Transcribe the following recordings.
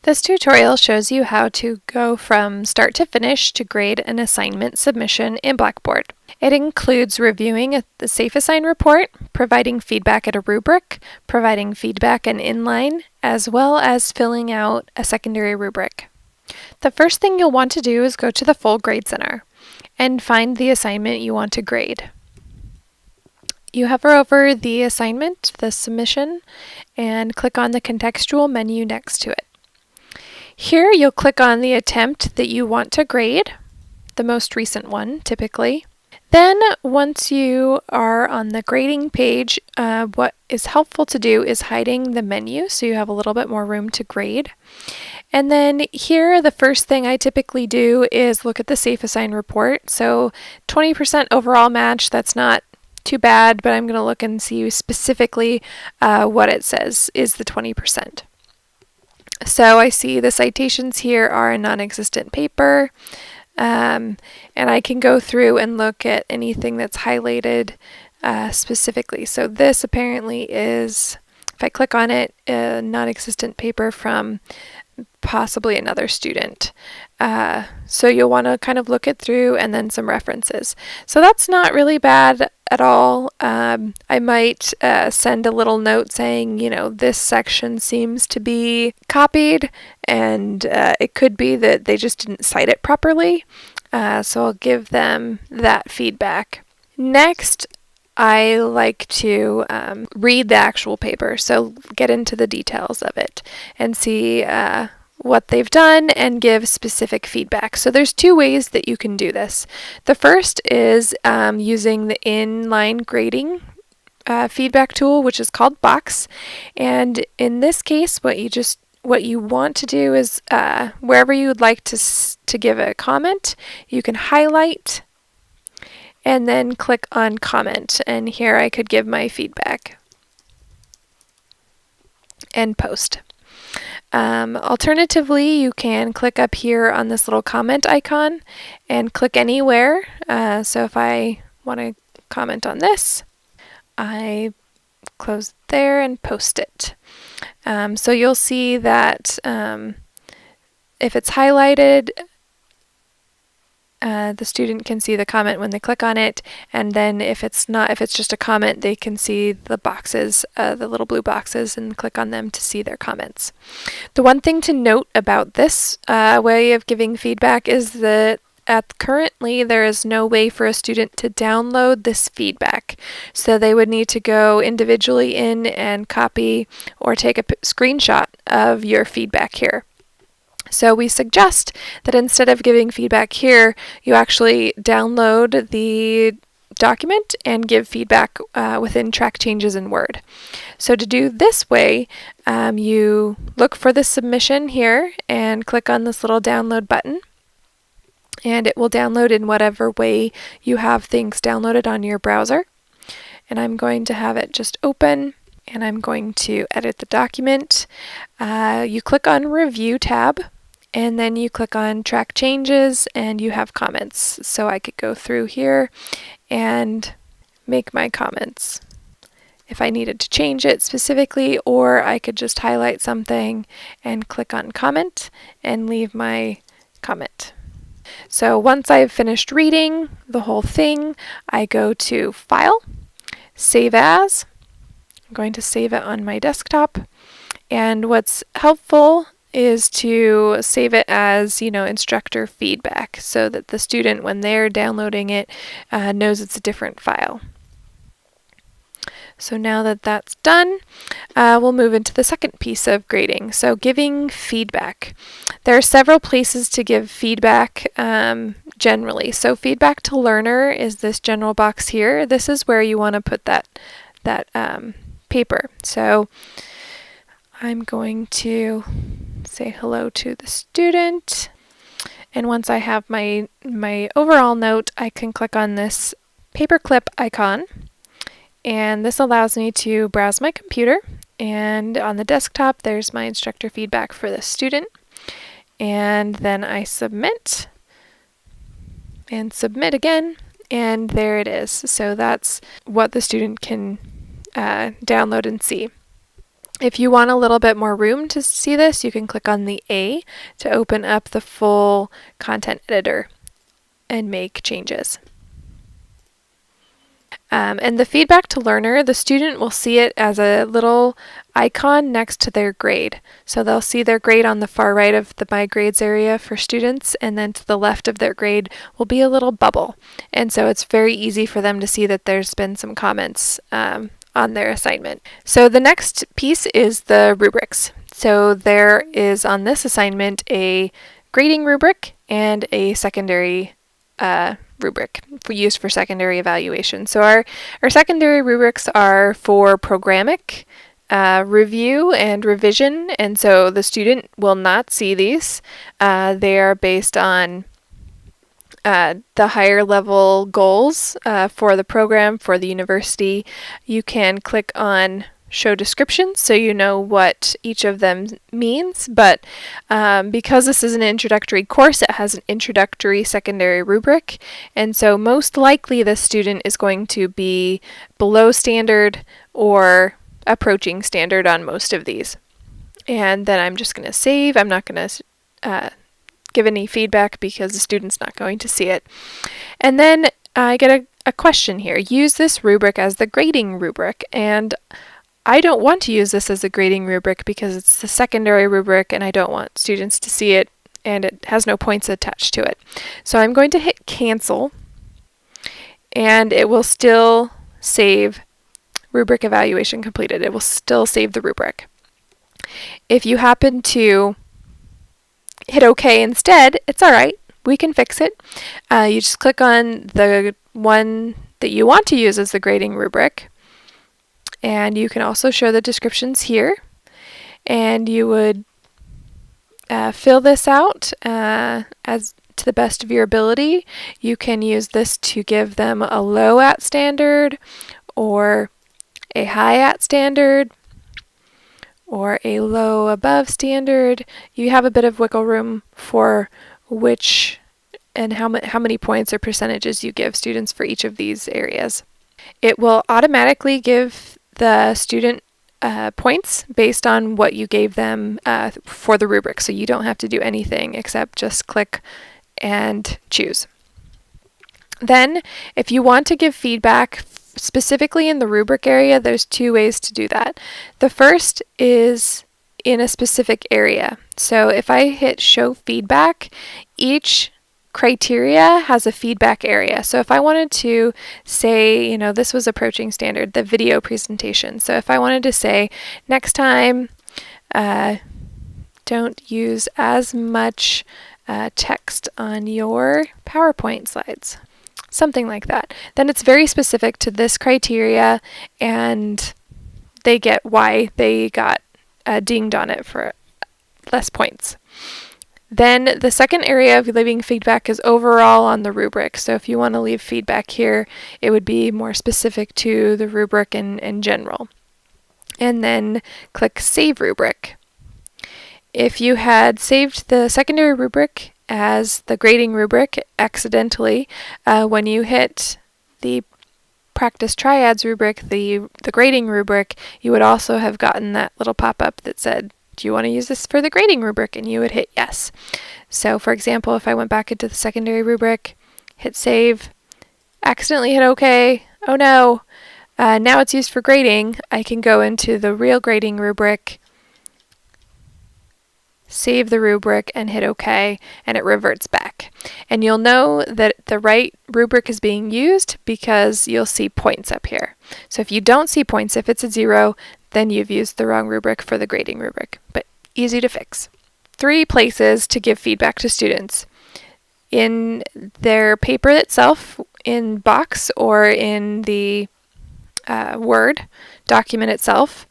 This tutorial shows you how to go from start to finish to grade an assignment submission in Blackboard. It includes reviewing the Safeassign Report, providing feedback at a rubric, providing feedback in Inline, as well as filling out a secondary rubric. The first thing you'll want to do is go to the Full Grade Center and find the assignment you want to grade. You hover over the assignment, the submission, and click on the contextual menu next to it. Here you'll click on the attempt that you want to grade, the most recent one typically. Then once you are on the grading page, what is helpful to do is hiding the menu so you have a little bit more room to grade. And then here the first thing I typically do is look at the Safeassign Report. So 20% overall match, that's not too bad, but I'm going to look and see specifically what it says is the 20%. So I see the citations here are a non-existent paper, and I can go through and look at anything that's highlighted specifically. So this apparently is, if I click on it, a non-existent paper from possibly another student. So you'll want to kind of look it through and then some references. So that's not really bad at all. I might send a little note saying, you know, this section seems to be copied, and it could be that they just didn't cite it properly. So I'll give them that feedback. Next, I like to read the actual paper, so get into the details of it and see what they've done and give specific feedback. So there's two ways that you can do this. The first is using the inline grading feedback tool, which is called Box. And in this case, what you want to do is wherever you would like to give a comment, you can highlight and then click on comment. And here I could give my feedback and post. Alternatively, you can click up here on this little comment icon and click anywhere. So if I want to comment on this, I close there and post it. So you'll see that if it's highlighted, the student can see the comment when they click on it, and then if it's just a comment, they can see the boxes, the little blue boxes, and click on them to see their comments. The one thing to note about this way of giving feedback is that currently there is no way for a student to download this feedback. So they would need to go individually in and copy or take a screenshot of your feedback here. So we suggest that instead of giving feedback here, you actually download the document and give feedback within Track Changes in Word. So to do this way, you look for the submission here and click on this little download button, and it will download in whatever way you have things downloaded on your browser. And I'm going to have it just open, and I'm going to edit the document. You click on Review tab, and then you click on Track Changes, and you have comments. So I could go through here and make my comments if I needed to change it specifically, or I could just highlight something and click on Comment and leave my comment. So once I've finished reading the whole thing, I go to File, Save As. I'm going to save it on my desktop. And what's helpful is to save it as, Instructor Feedback, so that the student, when they're downloading it, knows it's a different file. So now that that's done, we'll move into the second piece of grading. So giving feedback. There are several places to give feedback generally. So feedback to learner is this general box here. This is where you want to put that paper. So I'm going to say hello to the student, and once I have my overall note, I can click on this Paperclip icon, and this allows me to browse my computer, and on the desktop there's my instructor feedback for the student, and then I submit and submit again, and there it is. So that's what the student can download and see. If you want a little bit more room to see this, you can click on the A to open up the full content editor and make changes. And the feedback to learner, the student will see it as a little icon next to their grade. So they'll see their grade on the far right of the My Grades area for students, and then to the left of their grade will be a little bubble. And so it's very easy for them to see that there's been some comments on their assignment. So the next piece is the rubrics. So there is on this assignment a grading rubric and a secondary rubric used for secondary evaluation. So our secondary rubrics are for programmatic review and revision, and so the student will not see these. They are based on the higher level goals for the program, for the university. You can click on show descriptions so you know what each of them means, but because this is an introductory course, it has an introductory secondary rubric, and so most likely the student is going to be below standard or approaching standard on most of these. And then I'm just going to save. I'm not going to give any feedback because the student's not going to see it. And then I get a question here. Use this rubric as the grading rubric, and I don't want to use this as a grading rubric because it's the secondary rubric and I don't want students to see it and it has no points attached to it. So I'm going to hit cancel and it will still save rubric evaluation completed. It will still save the rubric. If you happen to hit OK instead, it's alright. We can fix it. You just click on the one that you want to use as the grading rubric. And you can also show the descriptions here, and you would fill this out as to the best of your ability. You can use this to give them a low at standard, or a high at standard, or a low above standard. You have a bit of wiggle room for which and how many points or percentages you give students for each of these areas. It will automatically give the student points based on what you gave them for the rubric. So you don't have to do anything except just click and choose. Then, if you want to give feedback specifically in the rubric area, there's two ways to do that. The first is in a specific area. So if I hit show feedback, each criteria has a feedback area. So if I wanted to say, this was approaching standard, the video presentation. So if I wanted to say, next time, don't use as much text on your PowerPoint slides, something like that, then it's very specific to this criteria and they get why they got dinged on it for less points. Then the second area of leaving feedback is overall on the rubric. So if you want to leave feedback here, it would be more specific to the rubric in general. And then click Save Rubric. If you had saved the secondary rubric as the grading rubric accidentally, when you hit the Practice Triads rubric, the grading rubric, you would also have gotten that little pop-up that said, do you want to use this for the grading rubric? And you would hit yes. So for example, if I went back into the secondary rubric, hit save, accidentally hit OK, oh no, now it's used for grading, I can go into the real grading rubric, save the rubric, and hit OK, and it reverts back. And you'll know that the right rubric is being used because you'll see points up here. So if you don't see points, if it's a 0, then you've used the wrong rubric for the grading rubric, but easy to fix. 3 places to give feedback to students. In their paper itself, in Box, or in the Word document itself,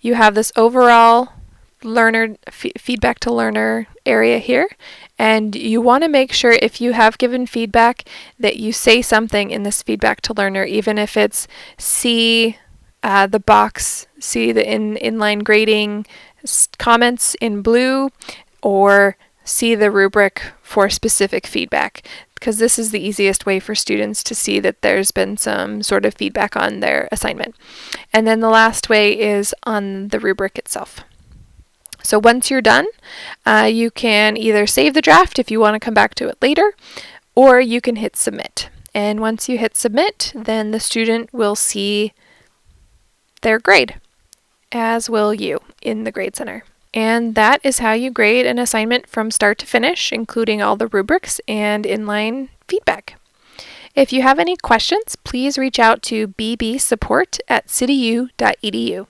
you have this overall learner feedback to learner area here, and you want to make sure if you have given feedback that you say something in this feedback to learner, even if it's see the box, see the inline grading comments in blue, or see the rubric for specific feedback, because this is the easiest way for students to see that there's been some sort of feedback on their assignment. And then the last way is on the rubric itself. So once you're done, you can either save the draft if you want to come back to it later, or you can hit submit. And once you hit submit, then the student will see their grade, as will you in the Grade Center. And that is how you grade an assignment from start to finish, including all the rubrics and inline feedback. If you have any questions, please reach out to bbsupport@cityu.edu.